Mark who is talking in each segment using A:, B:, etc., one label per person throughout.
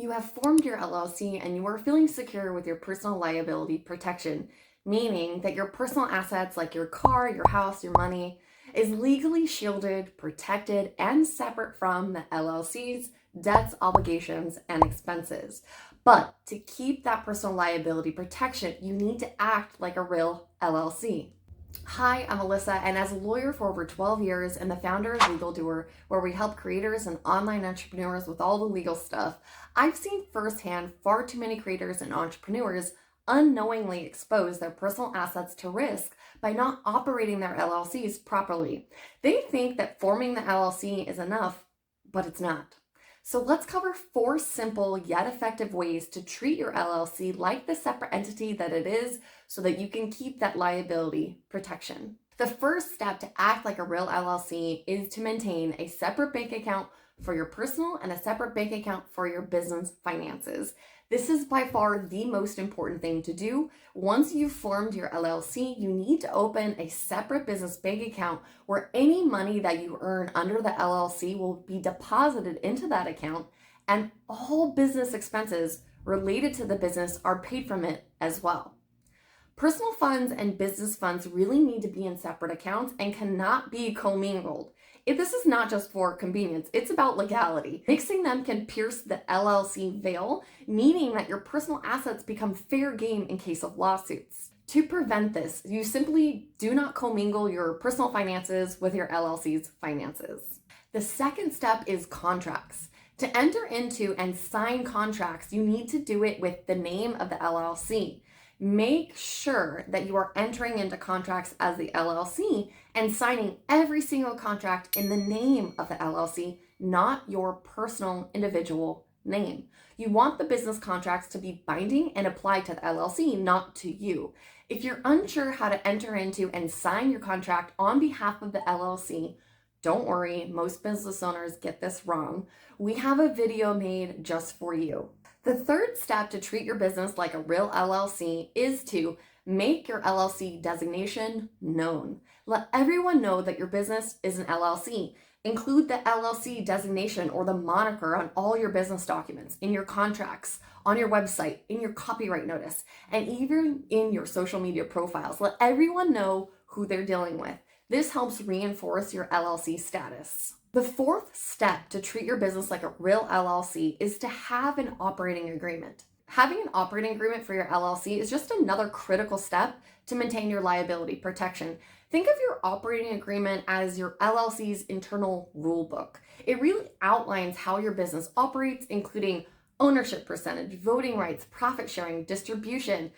A: You have formed your LLC and you are feeling secure with your personal liability protection, meaning that your personal assets like your car, your house, your money is legally shielded, protected, and separate from the LLC's debts, obligations, and expenses. But to keep that personal liability protection, you need to act like a real LLC. Hi, I'm Alyssa, and as a lawyer for over 12 years and the founder of Legal Doer, where we help creators and online entrepreneurs with all the legal stuff, I've seen firsthand far too many creators and entrepreneurs unknowingly expose their personal assets to risk by not operating their LLCs properly. They think that forming the LLC is enough, but it's not. So let's cover 4 simple yet effective ways to treat your LLC like the separate entity that it is so that you can keep that liability protection. The first step to act like a real LLC is to maintain a separate bank account for your personal and a separate bank account for your business finances. This is by far the most important thing to do. Once you've formed your LLC, you need to open a separate business bank account where any money that you earn under the LLC will be deposited into that account, and all business expenses related to the business are paid from it as well. Personal funds and business funds really need to be in separate accounts and cannot be commingled. If this is not just for convenience, it's about legality. Mixing them can pierce the LLC veil, meaning that your personal assets become fair game in case of lawsuits. To prevent this, you simply do not commingle your personal finances with your LLC's finances. The second step is contracts. To enter into and sign contracts, you need to do it with the name of the LLC. Make sure that you are entering into contracts as the LLC and signing every single contract in the name of the LLC, not your personal individual name. You want the business contracts to be binding and apply to the LLC, not to you. If you're unsure how to enter into and sign your contract on behalf of the LLC, don't worry, most business owners get this wrong. We have a video made just for you. The third step to treat your business like a real LLC is to make your LLC designation known. Let everyone know that your business is an LLC. Include the LLC designation or the moniker on all your business documents, in your contracts, on your website, in your copyright notice, and even in your social media profiles. Let everyone know who they're dealing with. This helps reinforce your LLC status. The fourth step to treat your business like a real LLC is to have an operating agreement. Having an operating agreement for your LLC is just another critical step to maintain your liability protection. Think of your operating agreement as your LLC's internal rule book. It really outlines how your business operates, including ownership percentage, voting rights, profit sharing, distribution.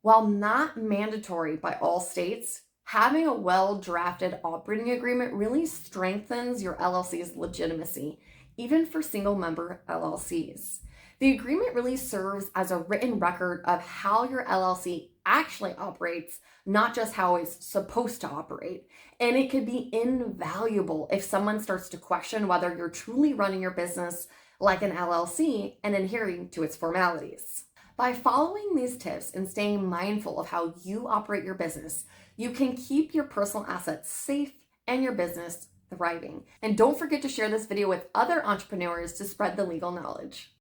A: While not mandatory by all states, having a well-drafted operating agreement really strengthens your LLC's legitimacy, even for single-member LLCs. The agreement really serves as a written record of how your LLC actually operates, not just how it's supposed to operate. And it could be invaluable if someone starts to question whether you're truly running your business like an LLC and adhering to its formalities. By following these tips and staying mindful of how you operate your business, you can keep your personal assets safe and your business thriving. And don't forget to share this video with other entrepreneurs to spread the legal knowledge.